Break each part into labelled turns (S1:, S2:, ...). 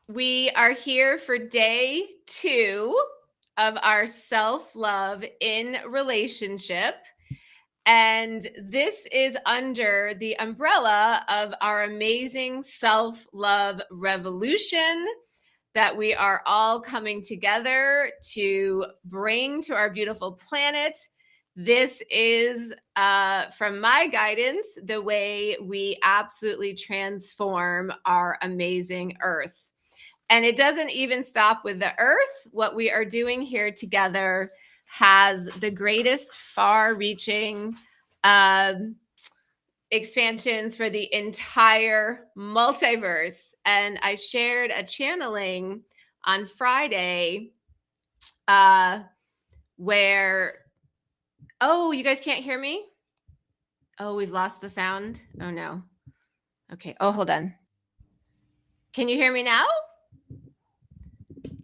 S1: We are here for day 2 of our self-love in relationship. And this is under the umbrella of our amazing self-love revolution that we are all coming together to bring to our beautiful planet. This is, from my guidance, the way we absolutely transform our amazing Earth. And it doesn't even stop with the Earth. What we are doing here together has the greatest far-reaching expansions for the entire multiverse. And I shared a channeling on Friday where, oh, you guys can't hear me? Oh, we've lost the sound. Oh, no. Okay. Oh, hold on. Can you hear me now?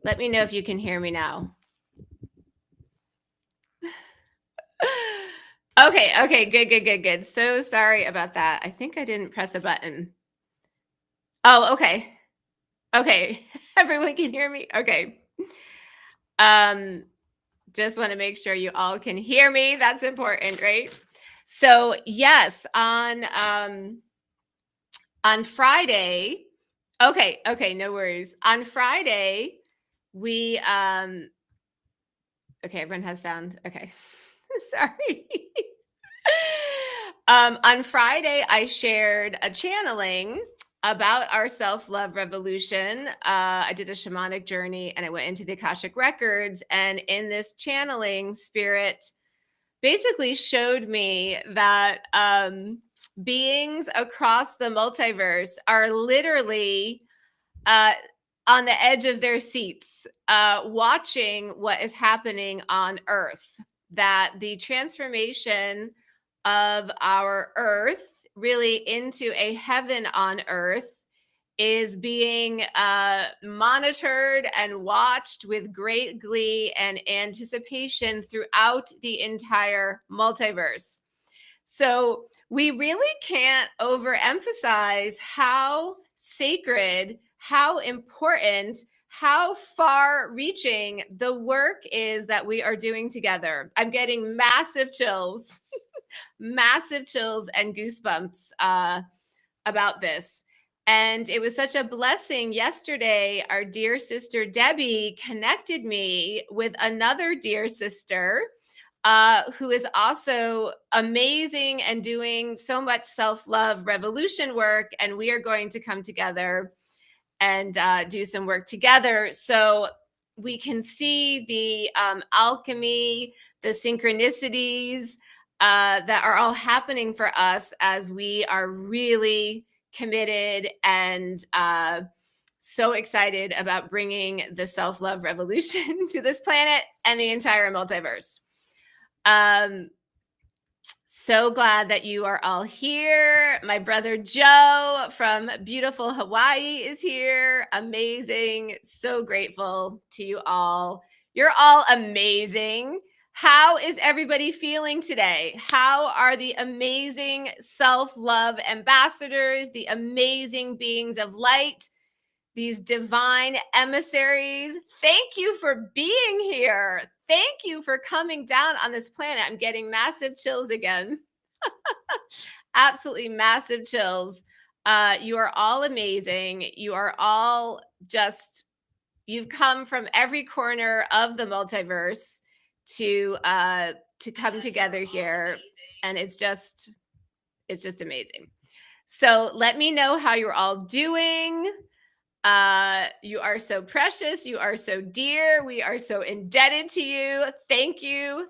S1: Let me know if you can hear me now. Okay, good. So sorry about that. I think I didn't press a button. Oh, okay. Everyone can hear me? Okay. Just want to make sure you all can hear me. That's important, right? So, yes, on Friday. Okay, no worries. On Friday, we okay, everyone has sound. Okay. Sorry. On Friday, I shared a channeling about our self-love revolution. I did a shamanic journey and I went into the Akashic Records. And in this channeling, Spirit basically showed me that beings across the multiverse are literally on the edge of their seats, watching what is happening on Earth. That the transformation of our Earth really into a heaven on Earth is being monitored and watched with great glee and anticipation throughout the entire multiverse. So we really can't overemphasize how sacred, how important, how far reaching the work is that we are doing together. I'm getting massive chills, massive chills and goosebumps about this. And it was such a blessing. Yesterday, our dear sister Debbie connected me with another dear sister who is also amazing and doing so much self-love revolution work. And we are going to come together and do some work together so we can see the alchemy, the synchronicities that are all happening for us as we are really committed and so excited about bringing the self-love revolution to this planet and the entire multiverse. So glad that you are all here. My brother Joe from beautiful Hawaii is here. Amazing. So grateful to you all. You're all amazing. How is everybody feeling today? How are the amazing self-love ambassadors, the amazing beings of light, these divine emissaries? Thank you for being here. Thank you for coming down on this planet. I'm getting massive chills again. Absolutely massive chills. You are all amazing. You are all just, you've come from every corner of the multiverse to come together here. And it's just amazing. So let me know how you're all doing. You are so precious. You are so dear. We are so indebted to you. Thank you.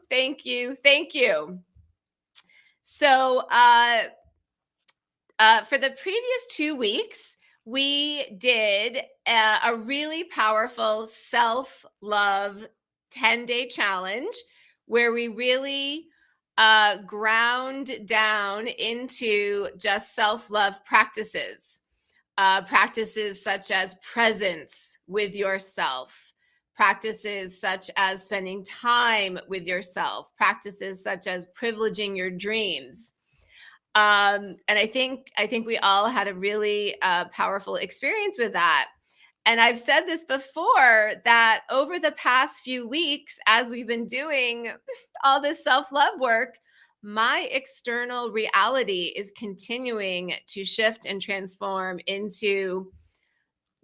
S1: So for the previous 2 weeks, we did a really powerful self-love 10-day challenge where we really ground down into just self-love practices. Practices such as presence with yourself, practices such as spending time with yourself, practices such as privileging your dreams. And I think we all had a really powerful experience with that. And I've said this before that over the past few weeks, as we've been doing all this self love work, my external reality is continuing to shift and transform into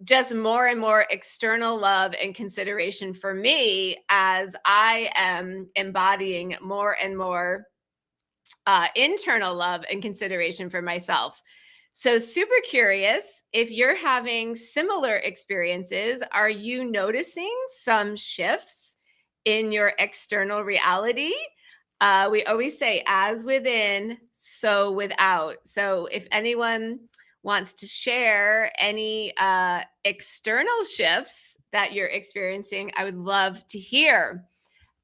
S1: just more and more external love and consideration for me as I am embodying more and more internal love and consideration for myself. So, super curious if you're having similar experiences. Are you noticing some shifts in your external reality? We always say, as within, so without. So, if anyone wants to share any external shifts that you're experiencing, I would love to hear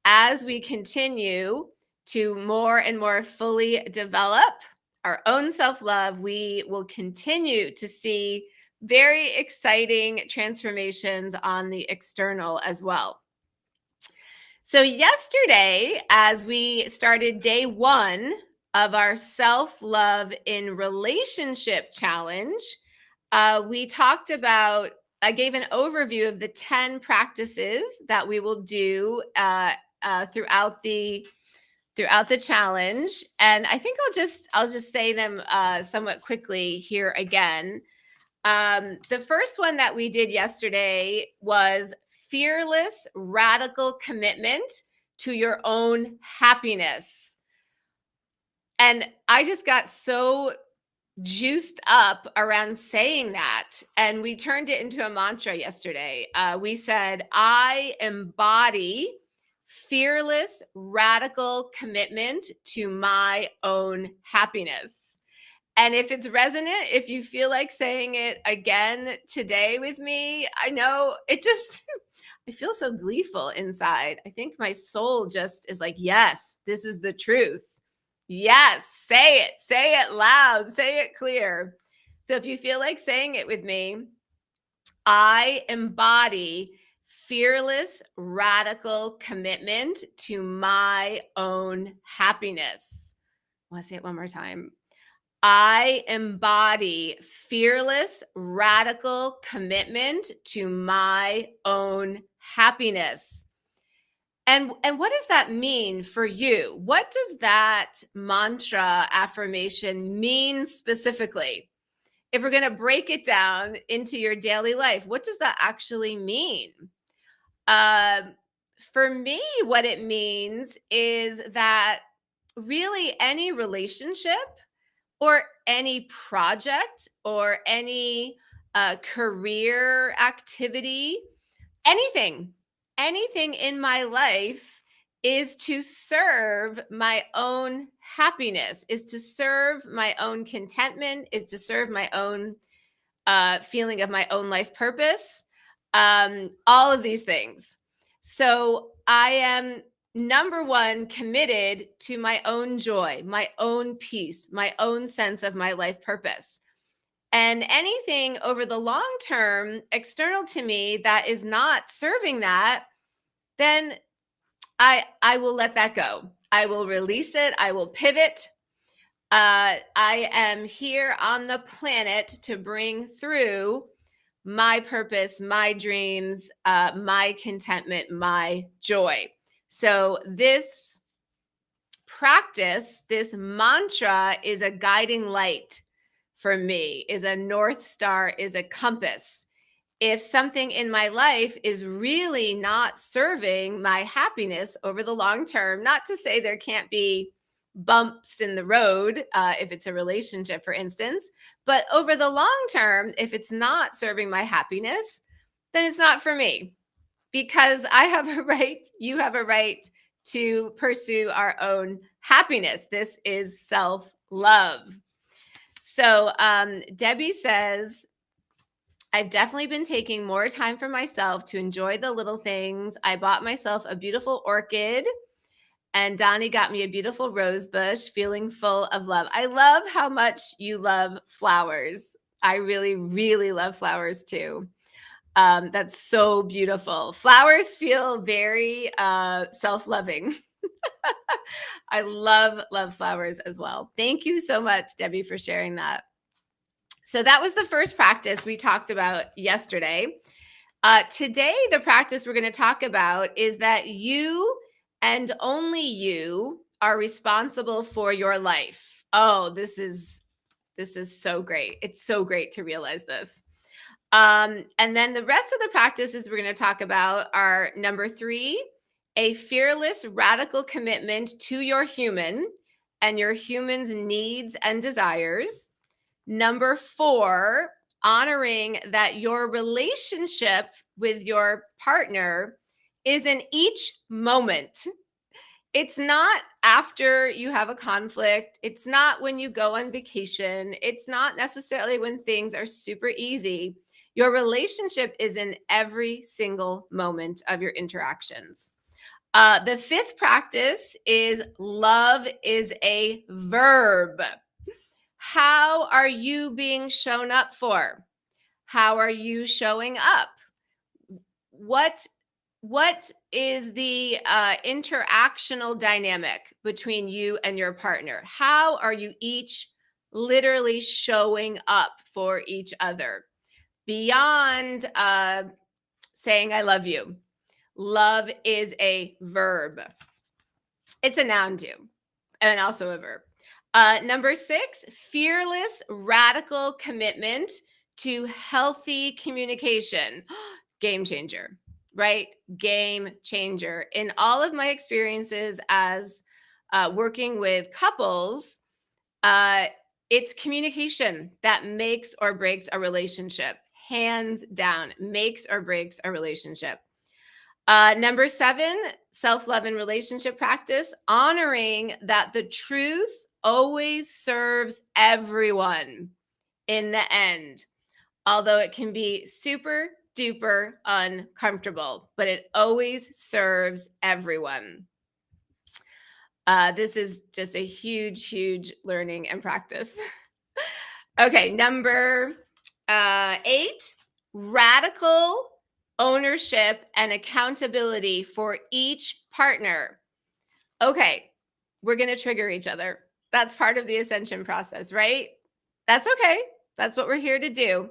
S1: as we continue to more and more fully develop our own self love. We will continue to see very exciting transformations on the external as well. So, yesterday, as we started day one of our self love in relationship challenge, we talked about, I gave an overview of the 10 practices that we will do throughout the challenge, and I think I'll just say them somewhat quickly here again. The first one that we did yesterday was fearless radical commitment to your own happiness. And I just got so juiced up around saying that. And we turned it into a mantra yesterday. We said, I embody fearless, radical commitment to my own happiness. And if it's resonant, if you feel like saying it again today with me, I know it just, I feel so gleeful inside. I think my soul just is like, yes, this is the truth. Yes, say it loud, say it clear. So if you feel like saying it with me, I embody fearless, radical commitment to my own happiness. I want to say it one more time. I embody fearless, radical commitment to my own happiness. And what does that mean for you? What does that mantra affirmation mean specifically? If we're going to break it down into your daily life, what does that actually mean? Um, for me, what it means is that really any relationship or any project or any career activity, anything, anything in my life is to serve my own happiness, is to serve my own contentment, is to serve my own feeling of my own life purpose, all of these things. So I am number one committed to my own joy, my own peace, my own sense of my life purpose. And anything over the long term external to me that is not serving that, then I will let that go. I will release it. I will pivot. I am here on the planet to bring through my purpose, my dreams, my contentment, my joy. So this practice, this mantra is a guiding light for me, is a North Star, is a compass. If something in my life is really not serving my happiness over the long term, not to say there can't be bumps in the road if it's a relationship, for instance, but over the long term, if it's not serving my happiness, then it's not for me because I have a right, you have a right to pursue our own happiness. This is self love. So Debbie says, I've definitely been taking more time for myself to enjoy the little things. I bought myself a beautiful orchid, and Donnie got me a beautiful rose bush, feeling full of love. I love how much you love flowers. I really, really love flowers too. That's so beautiful. Flowers feel very self-loving. I love flowers as well. Thank you so much, Debbie, for sharing that. So that was the first practice we talked about yesterday. Today, the practice we're going to talk about is that you and only you are responsible for your life. Oh, this is so great. It's so great to realize this. And then the rest of the practices we're going to talk about are number 3, a fearless, radical commitment to your human and your human's needs and desires. Number 4, honoring that your relationship with your partner is in each moment. It's not after you have a conflict. It's not when you go on vacation. It's not necessarily when things are super easy. Your relationship is in every single moment of your interactions. The 5th practice is love is a verb. How are you being shown up for? How are you showing up? What what is the interactional dynamic between you and your partner? How are you each literally showing up for each other beyond saying I love you? Love is a verb. It's a noun too, and also a verb. Number 6, fearless, radical commitment to healthy communication. Game changer, right? Game changer. In all of my experiences as working with couples, uh, it's communication that makes or breaks a relationship. Hands down, makes or breaks a relationship. Number 7, self-love and relationship practice, honoring that the truth always serves everyone in the end, although it can be super duper uncomfortable, but it always serves everyone. This is just a huge, huge learning and practice. Okay, number 8, radical ownership and accountability for each partner. Okay, we're going to trigger each other. That's part of the ascension process, right? That's okay. That's what we're here to do.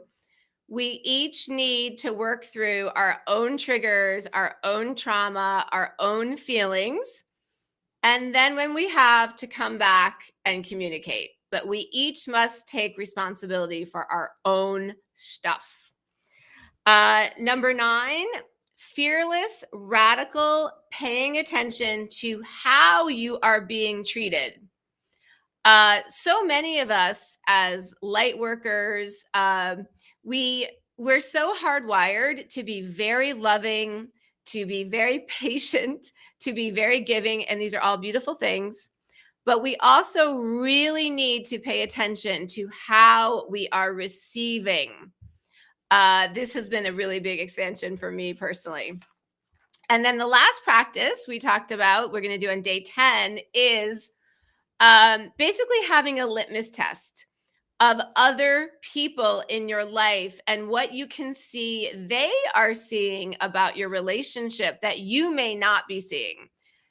S1: We each need to work through our own triggers, our own trauma, our own feelings. And then when we have to come back and communicate, but we each must take responsibility for our own stuff. Number 9, fearless, radical, paying attention to how you are being treated. So many of us as light workers, we're so hardwired to be very loving, to be very patient, to be very giving, and these are all beautiful things. But we also really need to pay attention to how we are receiving. This has been a really big expansion for me personally. And then the last practice we talked about, we're going to do on day 10, is basically having a litmus test of other people in your life and what you can see they are seeing about your relationship that you may not be seeing.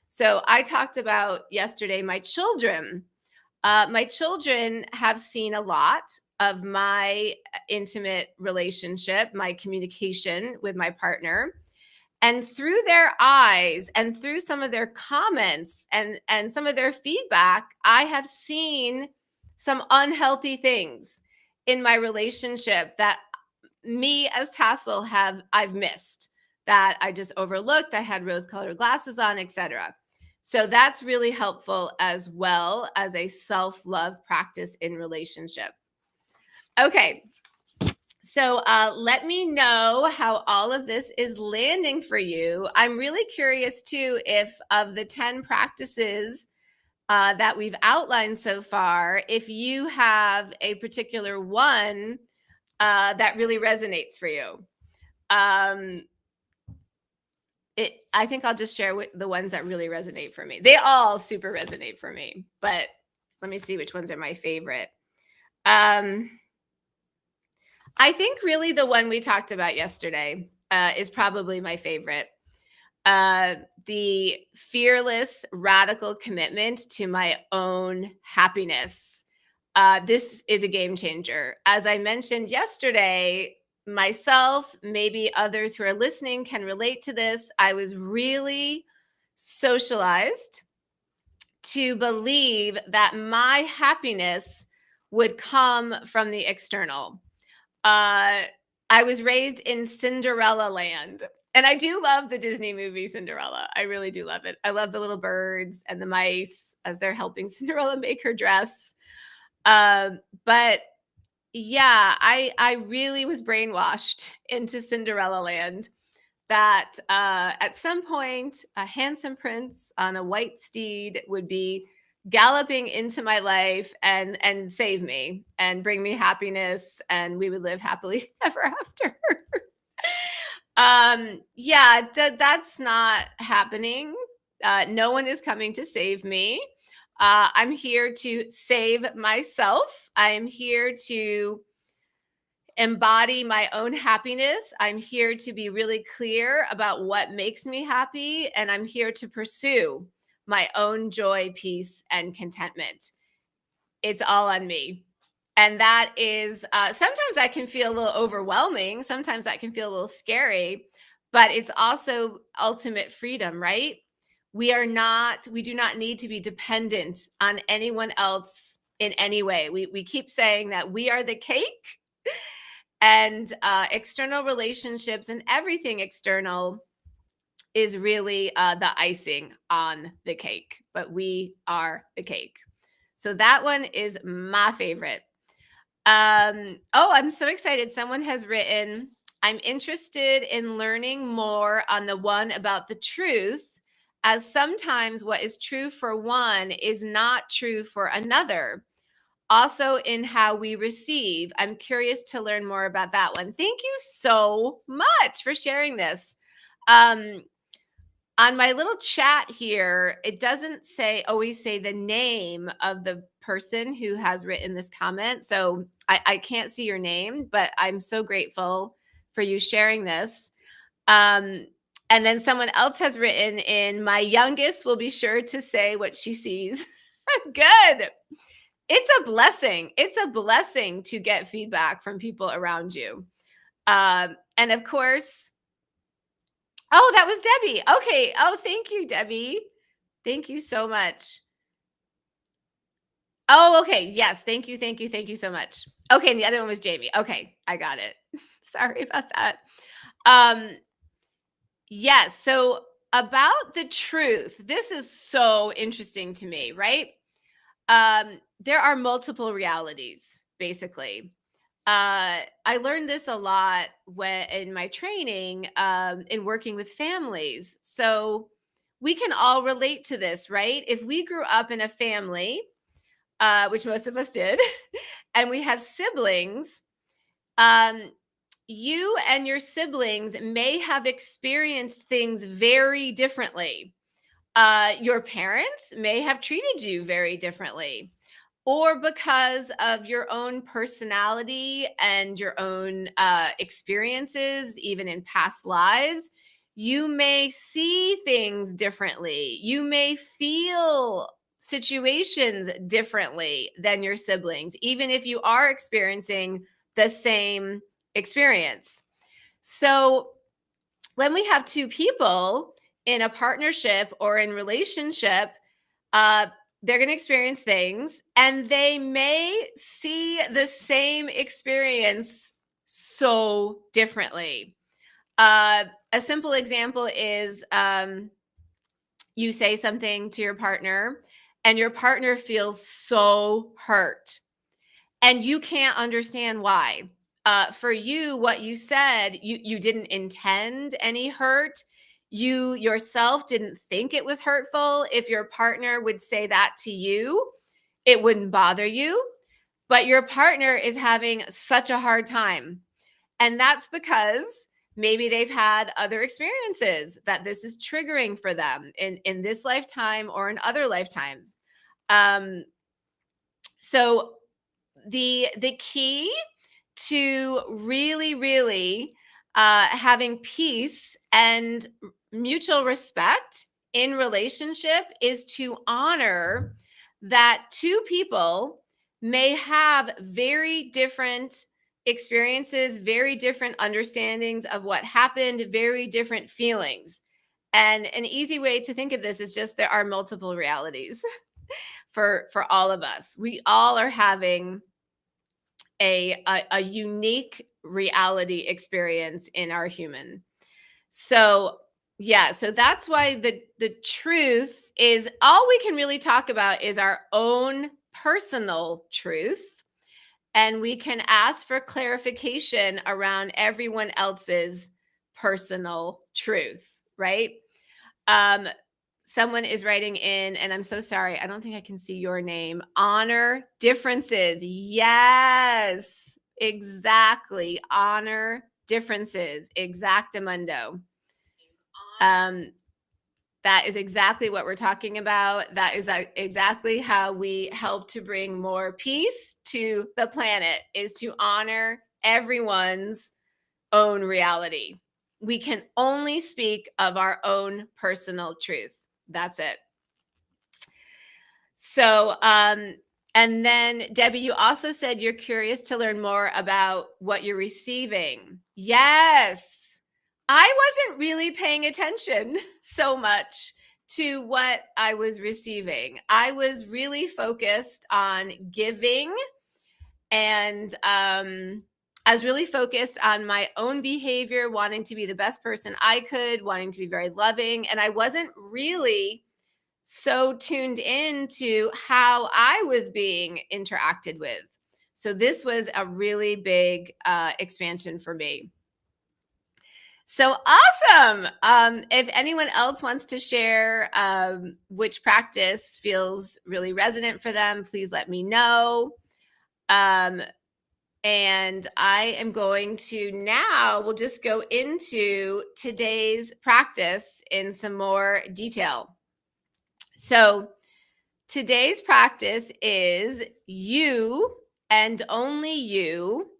S1: So I talked about yesterday my children. My children have seen a lot of my intimate relationship, my communication with my partner. And through their eyes and through some of their comments and some of their feedback, I have seen some unhealthy things in my relationship that me as Tassel I've missed, that I just overlooked. I had rose-colored glasses on, etc. So that's really helpful as well as a self-love practice in relationship. Okay, so let me know how all of this is landing for you. I'm really curious too if of the 10 practices that we've outlined so far, if you have a particular one that really resonates for you. I think I'll just share the ones that really resonate for me. They all super resonate for me, but let me see which ones are my favorite. I think really the one we talked about yesterday is probably my favorite. The fearless, radical commitment to my own happiness. This is a game changer. As I mentioned yesterday, myself, maybe others who are listening can relate to this. I was really socialized to believe that my happiness would come from the external. Uh, I was raised in Cinderella land. And I do love the Disney movie Cinderella. I really do love it. I love the little birds and the mice as they're helping Cinderella make her dress. But yeah, I really was brainwashed into Cinderella land that at some point a handsome prince on a white steed would be galloping into my life and save me and bring me happiness and we would live happily ever after. Yeah, that's not happening. No one is coming to save me. I'm here to save myself. I'm here to embody my own happiness. I'm here to be really clear about what makes me happy, and I'm here to pursue my own joy, peace, and contentment. It's all on me. And that is sometimes that can feel a little overwhelming. Sometimes that can feel a little scary, but it's also ultimate freedom, right? We do not need to be dependent on anyone else in any way. We keep saying that we are the cake and external relationships and everything external is really the icing on the cake, but we are the cake. So that one is my favorite. Oh, I'm so excited. Someone has written, I'm interested in learning more on the one about the truth, as sometimes what is true for one is not true for another. Also, in how we receive. I'm curious to learn more about that one. Thank you so much for sharing this. Um, on my little chat here, it doesn't always say the name of the person who has written this comment. So I can't see your name, but I'm so grateful for you sharing this. Um, and then someone else has written in, my youngest will be sure to say what she sees. Good. It's a blessing. It's a blessing to get feedback from people around you. And of course, oh, that was Debbie. Okay. Oh, thank you, Debbie. Thank you so much. Oh, okay. Yes. Thank you. Thank you. Thank you so much. Okay. And the other one was Jamie. Okay. I got it. Sorry about that. Um, yes. So about the truth, this is so interesting to me, right? There are multiple realities, basically. I learned this a lot when in my training in working with families. So we can all relate to this, right? If we grew up in a family, which most of us did, and we have siblings, um, you and your siblings may have experienced things very differently. Your parents may have treated you very differently, or because of your own personality and your own experiences, even in past lives, you may see things differently. You may feel situations differently than your siblings, even if you are experiencing the same experience. So, when we have two people in a partnership or in relationship, uh, they're going to experience things and they may see the same experience so differently. A simple example is you say something to your partner and your partner feels so hurt and you can't understand why. For you, what you said, you didn't intend any hurt. You yourself didn't think it was hurtful. If your partner would say that to you, it wouldn't bother you. But your partner is having such a hard time. And that's because maybe they've had other experiences that this is triggering for them in this lifetime or in other lifetimes. Um, so the key to really having peace and mutual respect in relationship is to honor that two people may have very different experiences very different understandings of what happened, very different feelings. And an easy way to think of this is just there are multiple realities for all of us. We all are having a unique reality experience in our human. So yeah, so that's why the truth is all we can really talk about is our own personal truth, and we can ask for clarification around everyone else's personal truth, right? Um, Someone is writing in, and I'm so sorry, I don't think I can see your name. Honor differences. Yes, exactly. Honor differences. Exactamundo. Um, that is exactly what we're talking about. That is exactly how we help to bring more peace to the planet, is to honor everyone's own reality. We can only speak of our own personal truth. That's it. So, and then Debbie, you also said you're curious to learn more about what you're receiving. Yes. I wasn't really paying attention so much to what I was receiving. I was really focused on giving, and I was really focused on my own behavior, wanting to be the best person I could, wanting to be very loving, and I wasn't really so tuned into how I was being interacted with. So this was a really big expansion for me. So awesome. If anyone else wants to share which practice feels really resonant for them, please let me know. And I am going to now, we'll just go into today's practice in some more detail. So today's practice is you and only you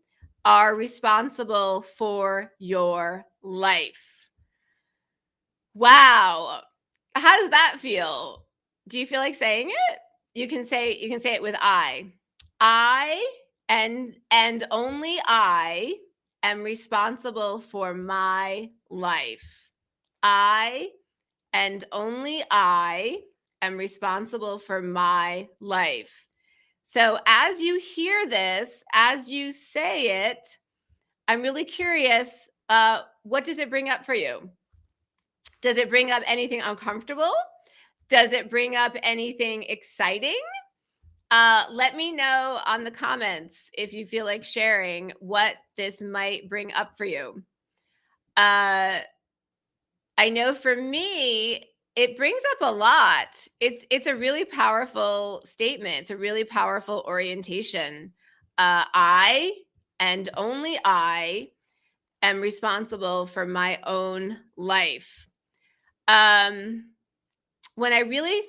S1: are responsible for your life. Wow. How does that feel? Do you feel like saying it? You can say it with I. I and only I am responsible for my life. I and only I am responsible for my life. So as you hear this, as you say it, I'm really curious, what does it bring up for you? Does it bring up anything uncomfortable? Does it bring up anything exciting? Let me know on the comments if you feel like sharing what this might bring up for you. I know for me, it brings up a lot. It's a really powerful statement. It's a really powerful orientation. I and only I am responsible for my own life. When I really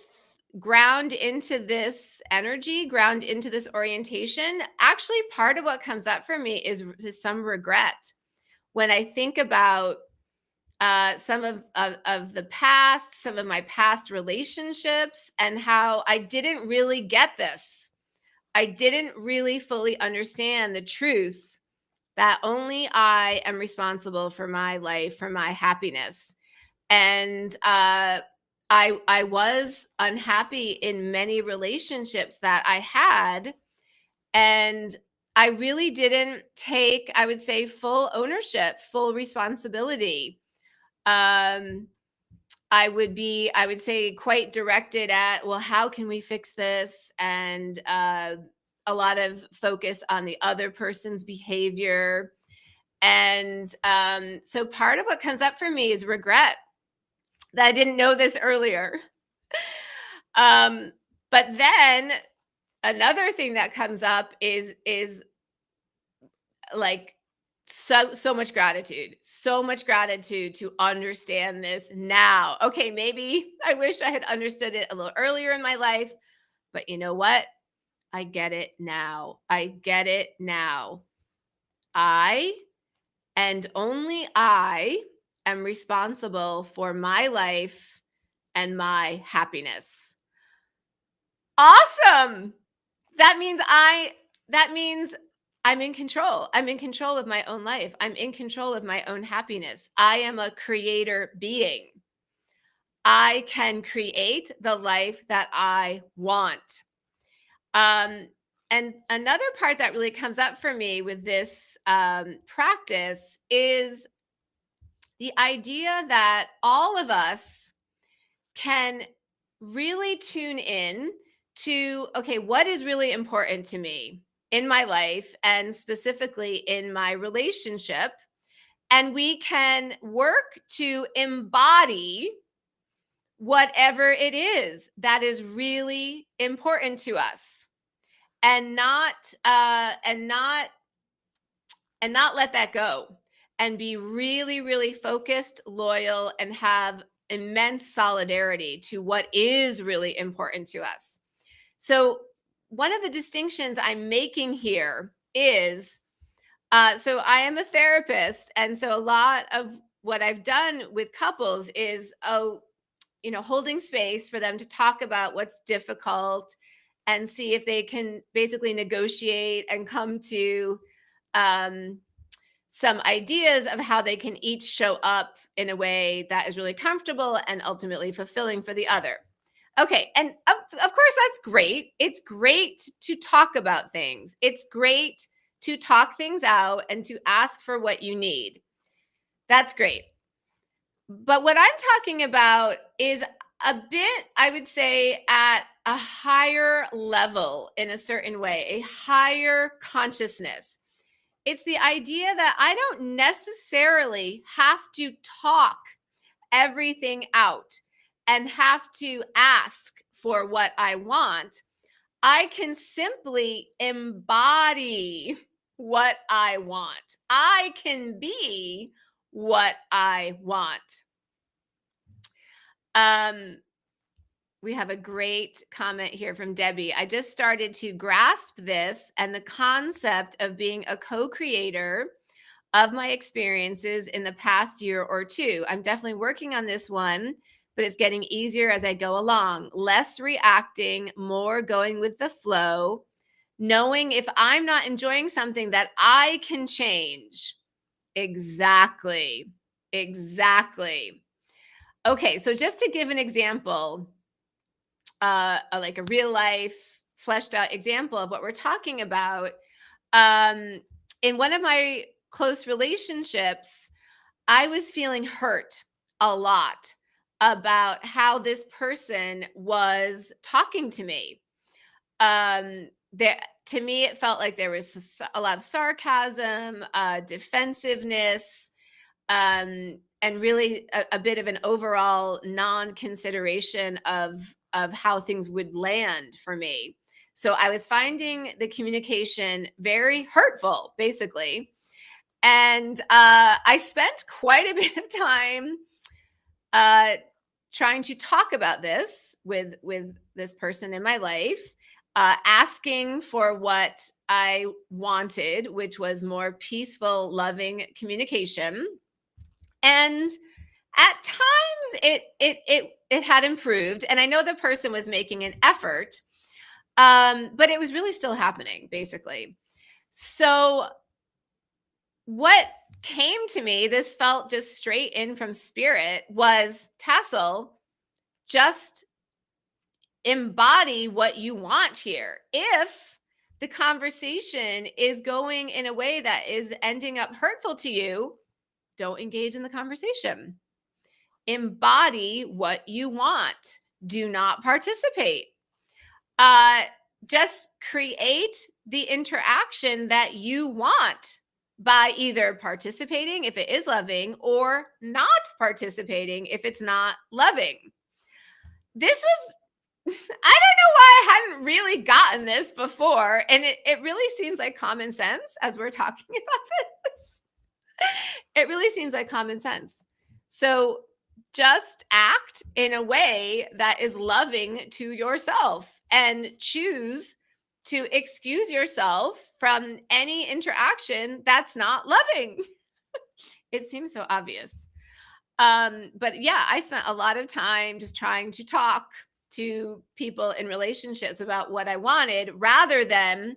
S1: ground into this energy, ground into this orientation, actually part of what comes up for me is some regret. When I think about some of the past, some of my past relationships, and how I didn't really get this. I didn't really fully understand the truth that only I am responsible for my life, for my happiness. And I was unhappy in many relationships that I had, and I really didn't take, I would say, full ownership, full responsibility. um I would say, quite directed at, well, how can we fix this? And a lot of focus on the other person's behavior. And so part of what comes up for me is regret that I didn't know this earlier. um but then another thing that comes up is like so much gratitude, so much gratitude to understand this now. Okay, maybe I wish I had understood it a little earlier in my life, but you know what? I get it now. I get it now. I and only I am responsible for my life and my happiness. Awesome. That means I'm in control. I'm in control of my own life. I'm in control of my own happiness. I am a creator being. I can create the life that I want. Um, and another part that really comes up for me with this practice is the idea that all of us can really tune in to, okay, what is really important to me in my life and specifically in my relationship. And we can work to embody whatever it is that is really important to us, and not let that go, and be really, really focused, loyal, and have immense solidarity to what is really important to us. So one of the distinctions I'm making here is, so I am a therapist, and so a lot of what I've done with couples is, holding space for them to talk about what's difficult and see if they can basically negotiate and come to um, some ideas of how they can each show up in a way that is really comfortable and ultimately fulfilling for the other. Okay, and of course, that's great. It's great to talk about things. It's great to talk things out and to ask for what you need. That's great. But what I'm talking about is a bit, I would say, at a higher level in a certain way, a higher consciousness. It's the idea that I don't necessarily have to talk everything out and have to ask for what I want. I can simply embody what I want. I can be what I want. Um, we have a great comment here from Debbie. I just started to grasp this and the concept of being a co creator of my experiences in the past year or two. I'm definitely working on this one, but it's getting easier as I go along. Less reacting, more going with the flow, knowing if I'm not enjoying something that I can change. Exactly. Exactly. Okay, so just to give an example, like a real life fleshed out example of what we're talking about, um, in one of my close relationships, I was feeling hurt a lot about how this person was talking to me. There, to me, it felt like there was a lot of sarcasm, defensiveness, and really a bit of an overall non-consideration of how things would land for me. So I was finding the communication very hurtful, basically. And I spent quite a bit of time uh, trying to talk about this with this person in my life, asking for what I wanted, which was more peaceful, loving communication. And at times it had improved, and I know the person was making an effort, but it was really still happening, basically. So what came to me, this felt just straight in from spirit, was Tassel, just embody what you want here. If the conversation is going in a way that is ending up hurtful to you, don't engage in the conversation. Embody what you want. Do not participate. Uh, just create the interaction that you want by either participating if it is loving or not participating if it's not loving. This was, I don't know why I hadn't really gotten this before. And it really seems like common sense as we're talking about this. It really seems like common sense. So just act in a way that is loving to yourself and choose to excuse yourself from any interaction that's not loving. It seems so obvious. But yeah, I spent a lot of time just trying to talk to people in relationships about what I wanted rather than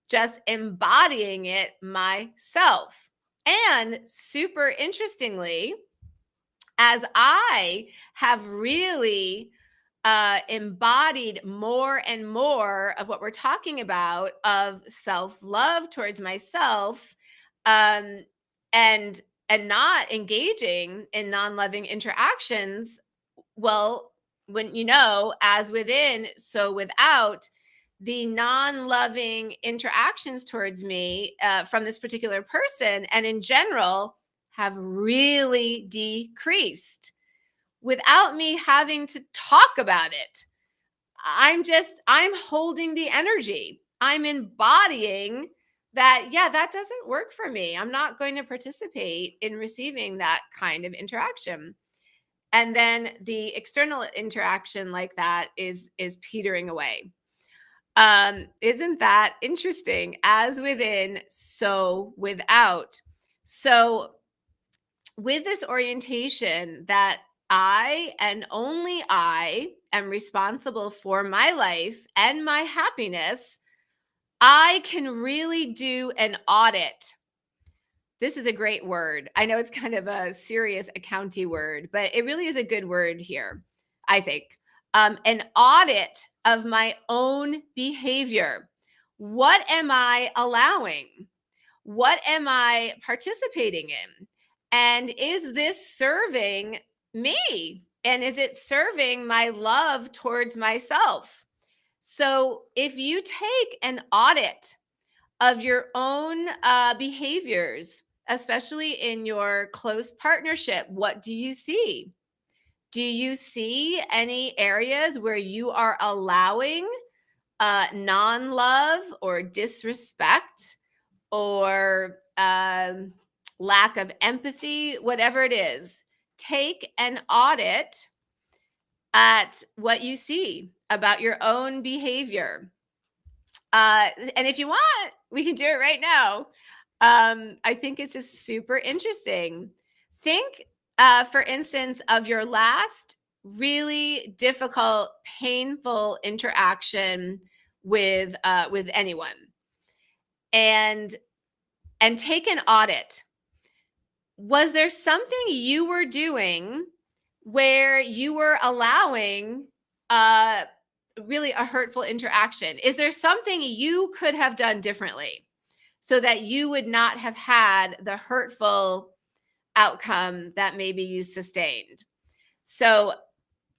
S1: just embodying it myself. And super interestingly, as I have really embodied more and more of what we're talking about of self-love towards myself, um, and not engaging in non-loving interactions, well, when as within, so without, the non-loving interactions towards me from this particular person and in general have really decreased without me having to talk about it. I'm holding the energy. I'm embodying that, yeah, that doesn't work for me. I'm not going to participate in receiving that kind of interaction. And then the external interaction like that is petering away. Isn't that interesting? As within, so without. So with this orientation that I and only I am responsible for my life and my happiness, I can really do an audit. This is a great word. I know it's kind of a serious accounty word, but it really is a good word here, I think. An audit of my own behavior. What am I allowing? What am I participating in? And is this serving me? And is it serving my love towards myself? So if you take an audit of your own behaviors, especially in your close partnership, what do you see? Do you see any areas where you are allowing non love or disrespect or lack of empathy, whatever it is? Take an audit at what you see about your own behavior. And if you want, we can do it right now. I think it's just super interesting. Think, for instance, of your last really difficult, painful interaction with anyone, and take an audit. Was there something you were doing where you were allowing uh, really a hurtful interaction? Is there something you could have done differently so that you would not have had the hurtful outcome that maybe you sustained? So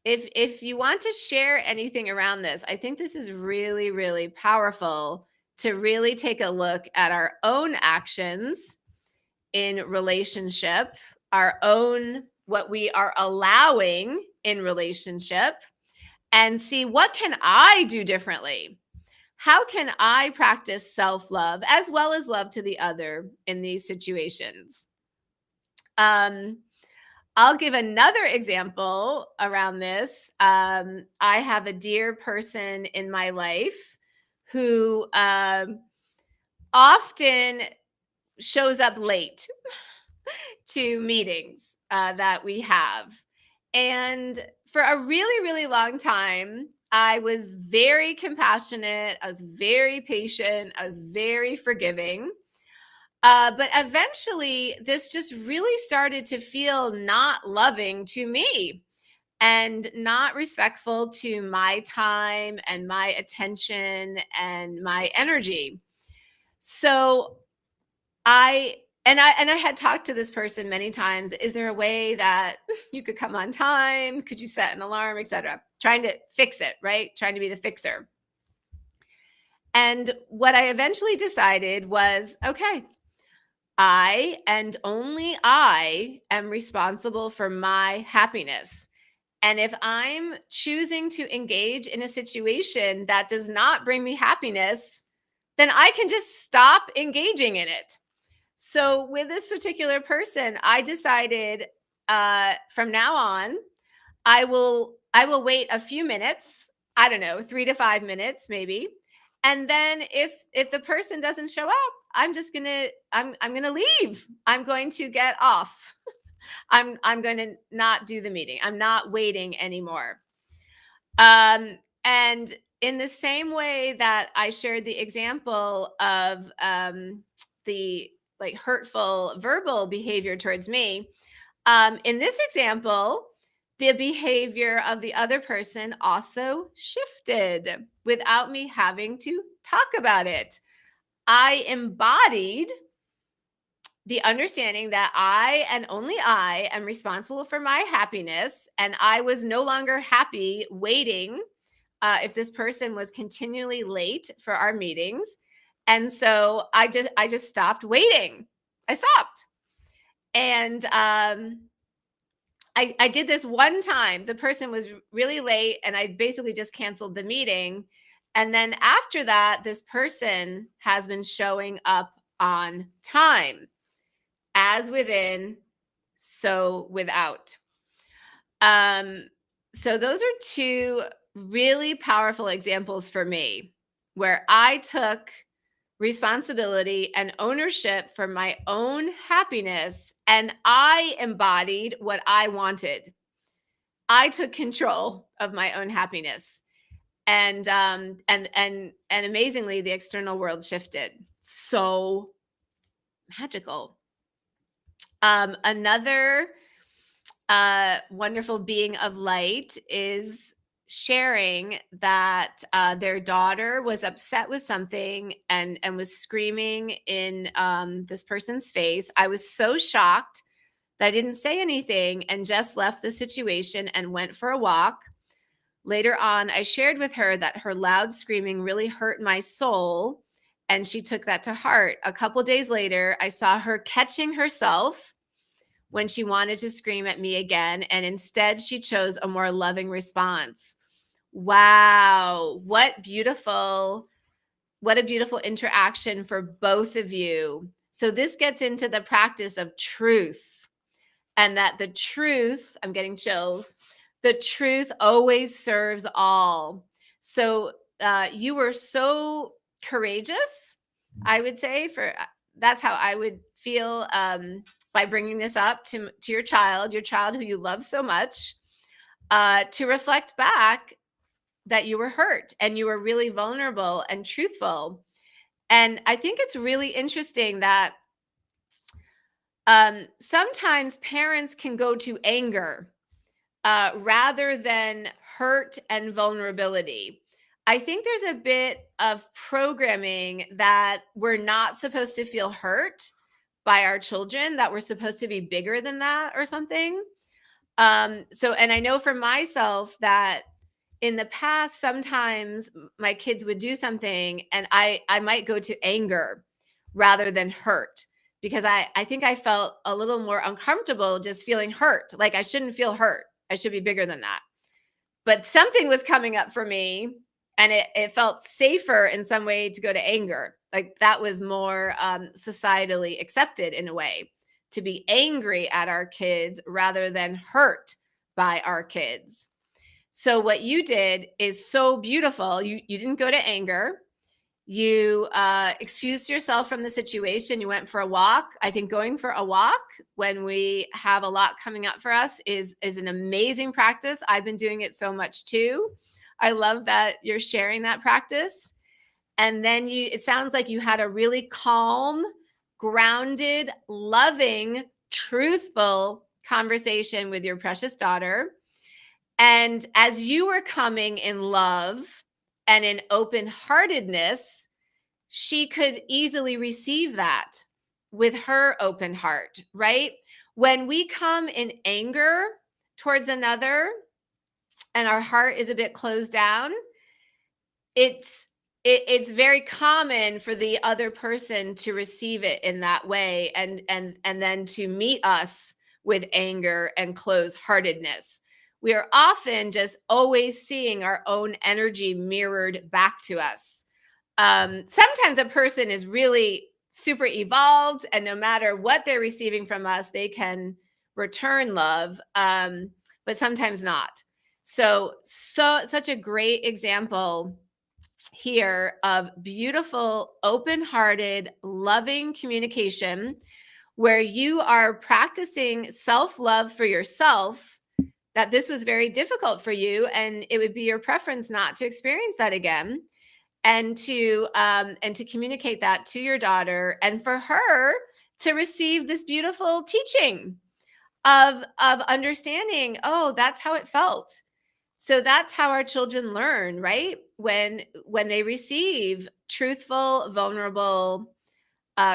S1: if you want to share anything around this, I think this is really, really powerful to really take a look at our own actions in relationship, our own, what we are allowing in relationship, and see, what can I do differently? How can I practice self-love as well as love to the other in these situations? Um, I'll give another example around this. I have a dear person in my life who often shows up late to meetings that we have. And for a really, really long time, I was very compassionate. I was very patient. I was very forgiving. But eventually, this just really started to feel not loving to me and not respectful to my time and my attention and my energy. So I had talked to this person many times. Is there a way that you could come on time? Could you set an alarm, etc.? Trying to fix it, right? Trying to be the fixer. And what I eventually decided was, okay, I and only I am responsible for my happiness. And if I'm choosing to engage in a situation that does not bring me happiness, then I can just stop engaging in it. So with this particular person, I decided from now on, I will wait a few minutes. I don't know, 3 to 5 minutes maybe, and then if the person doesn't show up, I'm gonna leave. I'm going to get off. I'm going to not do the meeting. I'm not waiting anymore. And in the same way that I shared the example of the like hurtful verbal behavior towards me, in this example, the behavior of the other person also shifted without me having to talk about it. I embodied the understanding that I and only I am responsible for my happiness. And I was no longer happy waiting if this person was continually late for our meetings. And so I just stopped waiting. I stopped. And I did this one time. The person was really late and I basically just canceled the meeting. And then after that, this person has been showing up on time, as within, so without. Um, so those are two really powerful examples for me where I took responsibility and ownership for my own happiness and I embodied what I wanted. I took control of my own happiness. And amazingly the external world shifted. So magical. Another wonderful being of light is sharing that their daughter was upset with something and was screaming in this person's face. I was so shocked that I didn't say anything and just left the situation and went for a walk. Later on, I shared with her that her loud screaming really hurt my soul, and she took that to heart. A couple days later, I saw her catching herself when she wanted to scream at me again, and instead she chose a more loving response. Wow, what a beautiful interaction for both of you. So this gets into the practice of truth, and that the truth, I'm getting chills, the truth always serves all. So you were so courageous, I would say, for that's how I would feel by bringing this up to your child who you love so much, to reflect back that you were hurt and you were really vulnerable and truthful. And I think it's really interesting that sometimes parents can go to anger rather than hurt and vulnerability. I think there's a bit of programming that we're not supposed to feel hurt by our children, that we're supposed to be bigger than that or something. And I know for myself that in the past, sometimes my kids would do something and I might go to anger rather than hurt, because I think I felt a little more uncomfortable just feeling hurt. Like I shouldn't feel hurt. I should be bigger than that. But something was coming up for me and it felt safer in some way to go to anger. Like that was more societally accepted in a way, to be angry at our kids rather than hurt by our kids. So what you did is so beautiful. You didn't go to anger. You excused yourself from the situation. You went for a walk. I think going for a walk when we have a lot coming up for us is an amazing practice. I've been doing it so much too. I love that you're sharing that practice. And then it sounds like you had a really calm, grounded, loving, truthful conversation with your precious daughter. And as you were coming in love and in open-heartedness, she could easily receive that with her open heart, right? When we come in anger towards another and our heart is a bit closed down, it's very common for the other person to receive it in that way and then to meet us with anger and closed-heartedness. We are often just always seeing our own energy mirrored back to us. Sometimes a person is really super evolved, and no matter what they're receiving from us, they can return love, but sometimes not. So such a great example here of beautiful, open-hearted, loving communication where you are practicing self-love for yourself that this was very difficult for you and it would be your preference not to experience that again, and to communicate that to your daughter, and for her to receive this beautiful teaching of understanding, oh, that's how it felt. So that's how our children learn, right? When they receive truthful, vulnerable,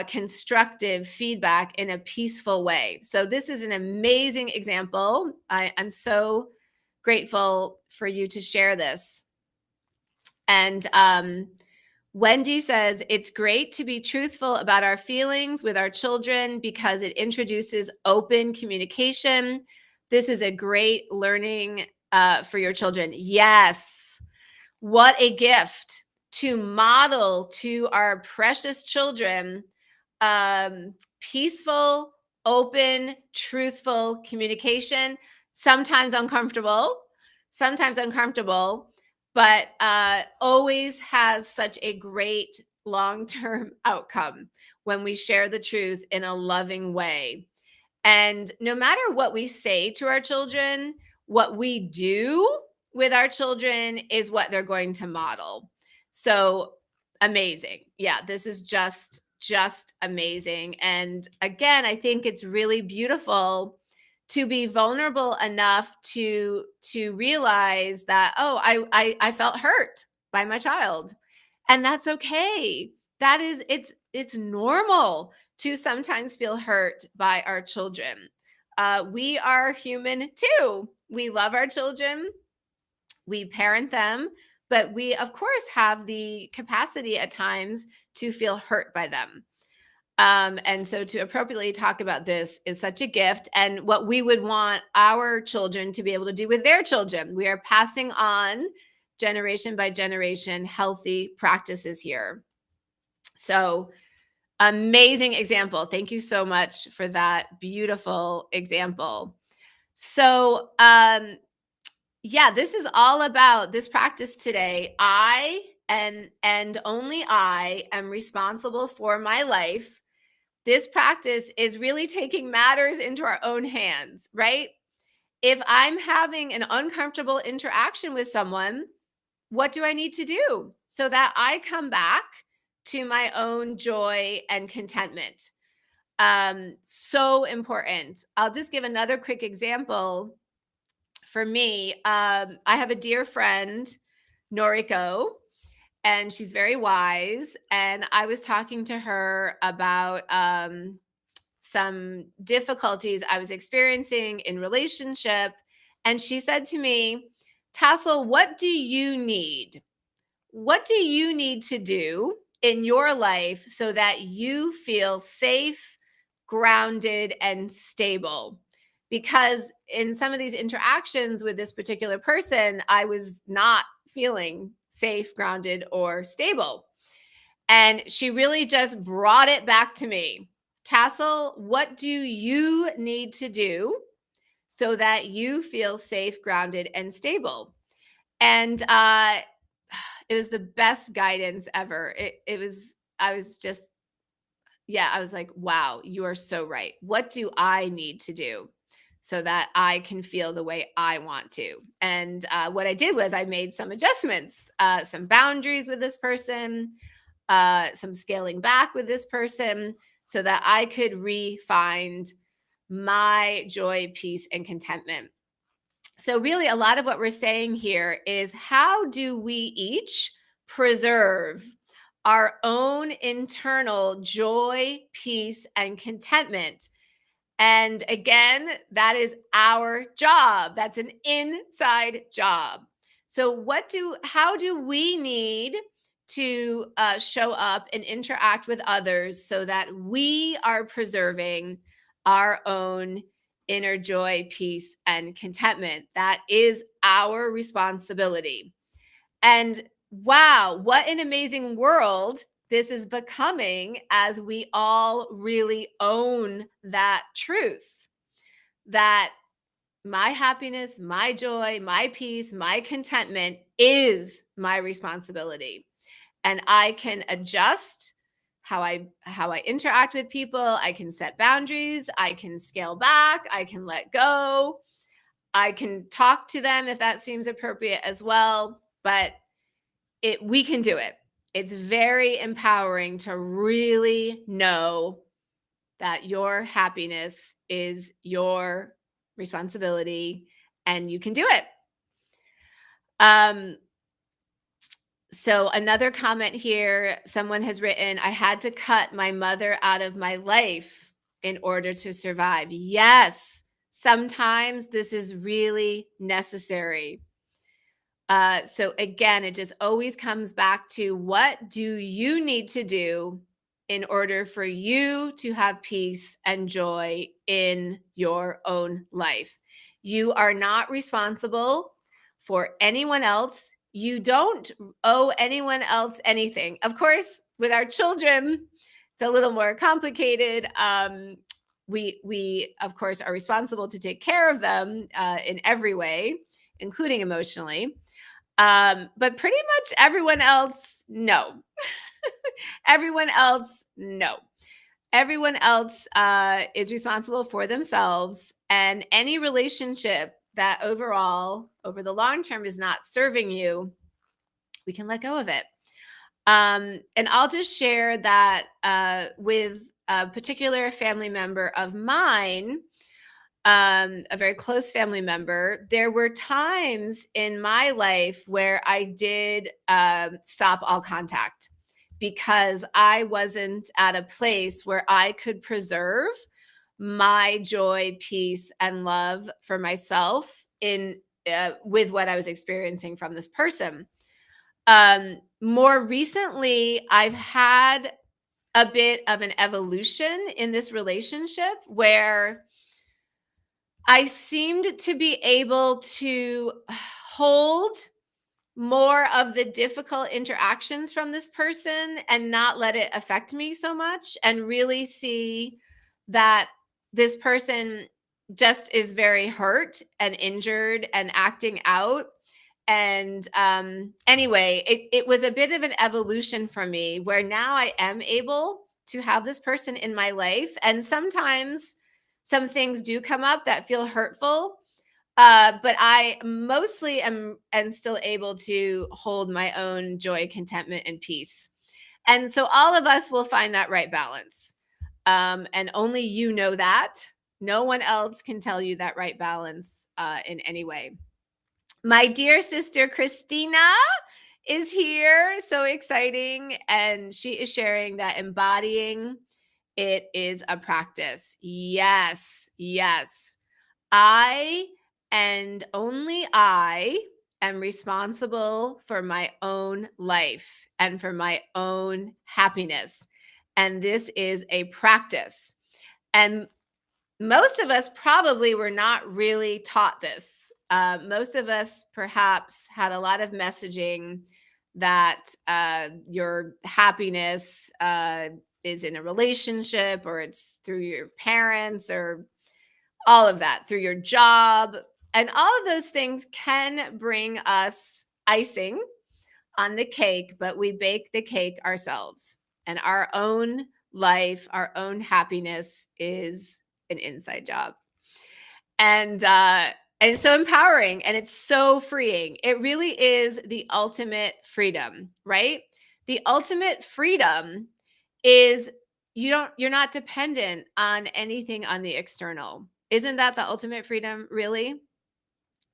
S1: constructive feedback in a peaceful way. So this is an amazing example. I'm so grateful for you to share this. And Wendy says, it's great to be truthful about our feelings with our children because it introduces open communication. This is a great learning for your children. Yes. What a gift to model to our precious children peaceful, open, truthful communication, sometimes uncomfortable, but always has such a great long-term outcome when we share the truth in a loving way. And no matter what we say to our children, what we do with our children is what they're going to model. So amazing. Yeah, this is just amazing. And again, I think it's really beautiful to be vulnerable enough to realize that, oh, I felt hurt by my child. And that's okay. That is it's normal to sometimes feel hurt by our children. We are human too. We love our children, we parent them, but we, of course, have the capacity at times to feel hurt by them. And so to appropriately talk about this is such a gift, and what we would want our children to be able to do with their children. We are passing on generation by generation healthy practices here. So amazing example. Thank you so much for that beautiful example. So, yeah, this is all about this practice today. I and only I am responsible for my life. This practice is really taking matters into our own hands, right? If I'm having an uncomfortable interaction with someone, what do I need to do so that I come back to my own joy and contentment? So important. I'll just give another quick example. For me, I have a dear friend, Noriko, and she's very wise. And I was talking to her about some difficulties I was experiencing in relationship. And she said to me, Tassel, what do you need? What do you need to do in your life so that you feel safe, grounded, and stable? Because in some of these interactions with this particular person, I was not feeling safe, grounded, or stable. And she really just brought it back to me. Tassel, what do you need to do so that you feel safe, grounded, and stable? And it was the best guidance ever. It was, I was just, yeah, I was like, wow, you are so right. What do I need to do so that I can feel the way I want to? And what I did was I made some adjustments, some boundaries with this person, some scaling back with this person so that I could re-find my joy, peace, and contentment. So, really, a lot of what we're saying here is how do we each preserve our own internal joy, peace, and contentment? And again, that is our job. That's an inside job. So, how do we need to show up and interact with others so that we are preserving our own inner joy, peace, and contentment? That is our responsibility. And wow, what an amazing world this is becoming as we all really own that truth that my happiness, my joy, my peace, my contentment is my responsibility. And I can adjust how I interact with people. I can set boundaries, I can scale back, I can let go. I can talk to them if that seems appropriate as well, but we can do it. It's very empowering to really know that your happiness is your responsibility and you can do it. Um, so another comment here, someone has written, I had to cut my mother out of my life in order to survive. Yes, sometimes this is really necessary. So again, it just always comes back to what do you need to do in order for you to have peace and joy in your own life? You are not responsible for anyone else. You don't owe anyone else anything. Of course, with our children, it's a little more complicated. We of course are responsible to take care of them in every way, including emotionally. But pretty much everyone else, no. Everyone else, no. Everyone else is responsible for themselves. And any relationship that overall, over the long term, is not serving you, we can let go of it. And I'll just share that with a particular family member of mine, a very close family member, there were times in my life where I did stop all contact because I wasn't at a place where I could preserve my joy, peace, and love for myself in with what I was experiencing from this person. More recently, I've had a bit of an evolution in this relationship where I seemed to be able to hold more of the difficult interactions from this person and not let it affect me so much, and really see that this person just is very hurt and injured and acting out. And anyway, it was a bit of an evolution for me where now I am able to have this person in my life. And sometimes some things do come up that feel hurtful, but I mostly am still able to hold my own joy, contentment, and peace. And so all of us will find that right balance. And only you know that. No one else can tell you that right balance in any way. My dear sister Christina is here. So exciting. And she is sharing that embodying it is a practice. Yes, yes. I and only I am responsible for my own life and for my own happiness. And this is a practice. And most of us probably were not really taught this. Most of us perhaps had a lot of messaging that your happiness is in a relationship, or it's through your parents, or all of that, through your job. And all of those things can bring us icing on the cake, but we bake the cake ourselves. And our own life, our own happiness is an inside job. And it's so empowering and it's so freeing. It really is the ultimate freedom, right? The ultimate freedom is you're not dependent on anything on the external. Isn't that the ultimate freedom, really?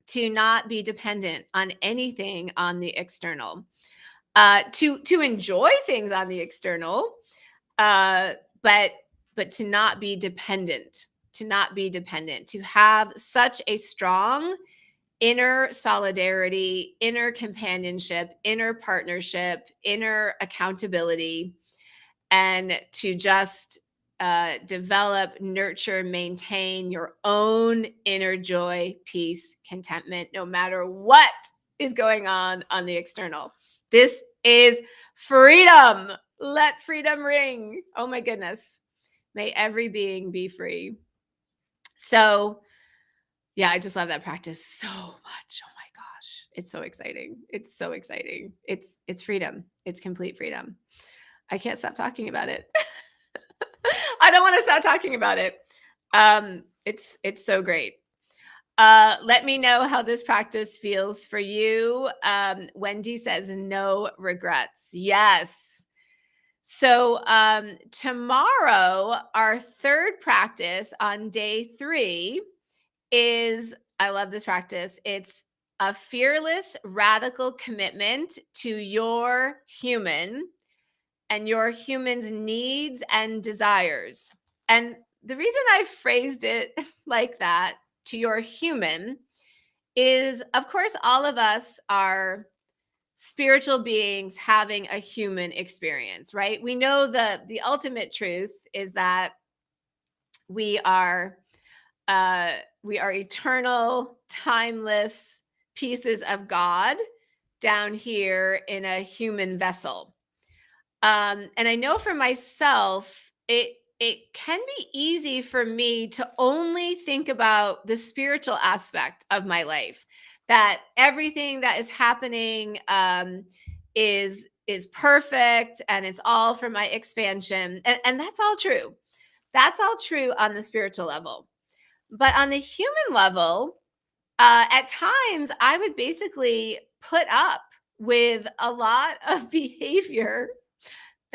S1: To not be dependent on anything on the external. To enjoy things on the external, uh, but to not be dependent, to have such a strong inner solidarity, inner companionship, inner partnership, inner accountability, and to just develop, nurture, maintain your own inner joy, peace, contentment, no matter what is going on the external. This is freedom. Let freedom ring. Oh my goodness. May every being be free. So, yeah, I just love that practice so much. Oh my gosh. It's so exciting. It's so exciting. It's freedom. It's complete freedom. I can't stop talking about it. I don't want to stop talking about it. It's so great. Let me know how this practice feels for you. Wendy says, no regrets. Yes. So, tomorrow, our third practice on day 3 is, I love this practice. It's a fearless, radical commitment to your human and your human's needs and desires. And the reason I phrased it like that, to your human, is of course, all of us are spiritual beings having a human experience, right? We know the ultimate truth is that we are uh, we are eternal, timeless pieces of God down here in a human vessel. And I know for myself, it can be easy for me to only think about the spiritual aspect of my life. That everything that is happening is perfect and it's all for my expansion, and that's all true. That's all true on the spiritual level. But on the human level, at times I would basically put up with a lot of behavior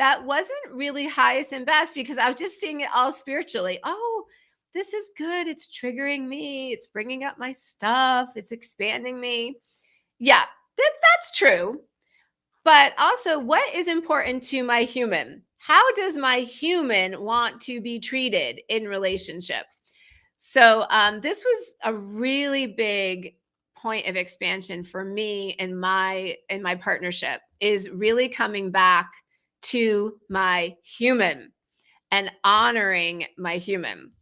S1: that wasn't really highest and best because I was just seeing it all spiritually. Oh, this is good. It's triggering me. It's bringing up my stuff. It's expanding me. Yeah, that's true. But also, what is important to my human? How does my human want to be treated in relationship? So, this was a really big point of expansion for me in my partnership, is really coming back to my human and honoring my human.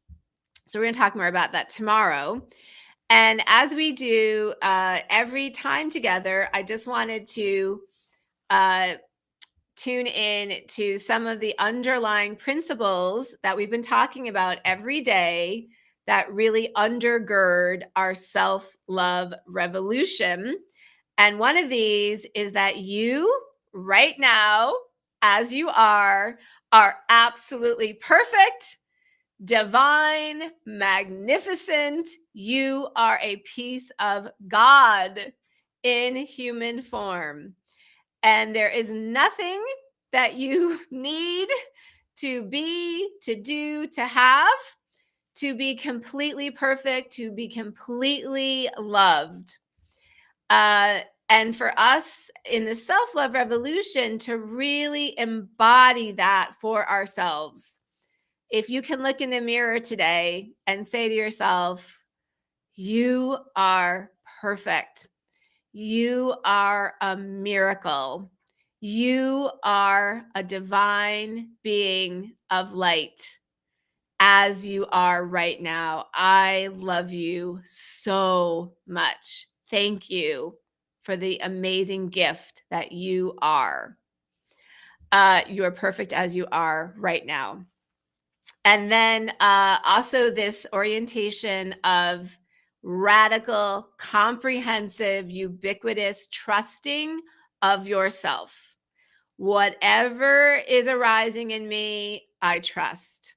S1: So we're going to talk more about that tomorrow. And as we do every time together, I just wanted to uh, tune in to some of the underlying principles that we've been talking about every day that really undergird our self-love revolution. And one of these is that you, right now, as you are absolutely perfect, divine, magnificent. You are a piece of God in human form. And there is nothing that you need to be, to do, to have, to be completely perfect, to be completely loved. And for us in the self love revolution to really embody that for ourselves. If you can look in the mirror today and say to yourself, you are perfect. You are a miracle. You are a divine being of light as you are right now. I love you so much. Thank you for the amazing gift that you are. You are perfect as you are right now. And then also this orientation of radical, comprehensive, ubiquitous trusting of yourself. Whatever is arising in me, I trust.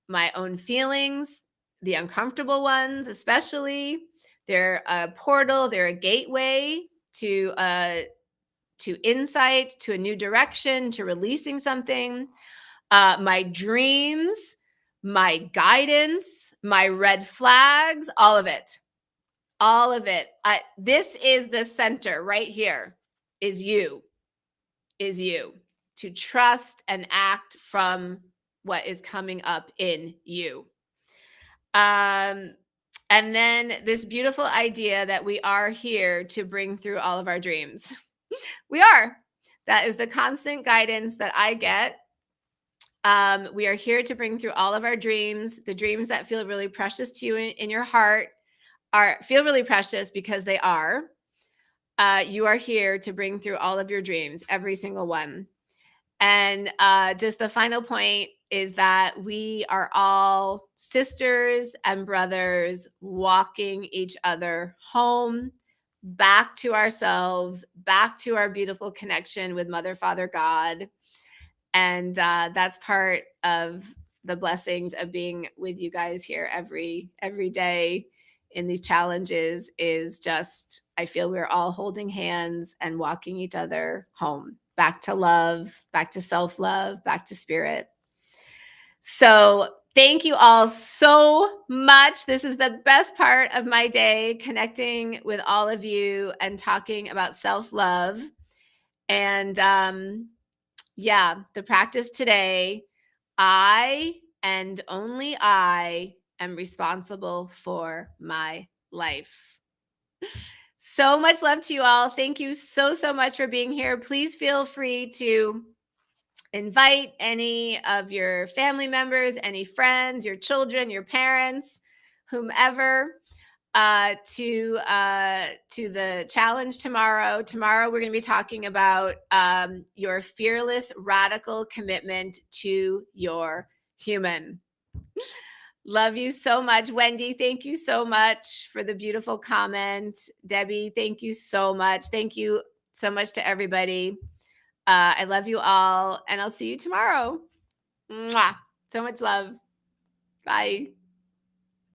S1: My own feelings, the uncomfortable ones, especially, they're a portal, they're a gateway to insight, to a new direction, to releasing something. My dreams, my guidance, my red flags, all of it. All of it. This is the center right here, is you, is you. To trust and act from what is coming up in you. And then this beautiful idea that we are here to bring through all of our dreams. We are. That is the constant guidance that I get. We are here to bring through all of our dreams. The dreams that feel really precious to you in your heart feel really precious because they are. You are here to bring through all of your dreams, every single one. And just the final point is that we are all sisters and brothers walking each other home, back to ourselves, back to our beautiful connection with Mother, Father, God. And that's part of the blessings of being with you guys here every day, in these challenges is just, I feel we're all holding hands and walking each other home, back to love, back to self love, back to spirit. So, thank you all so much. This is the best part of my day, connecting with all of you and talking about self love. And yeah, the practice today, I and only I am responsible for my life. So much love to you all. Thank you so, so much for being here. Please feel free to invite any of your family members, any friends, your children, your parents, whomever, to the challenge tomorrow. Tomorrow we're going to be talking about your fearless, radical commitment to your human. Love you so much. Wendy, thank you so much for the beautiful comment. Debbie, thank you so much. Thank you so much to everybody. I love you all, and I'll see you tomorrow. Mwah. So much love. Bye.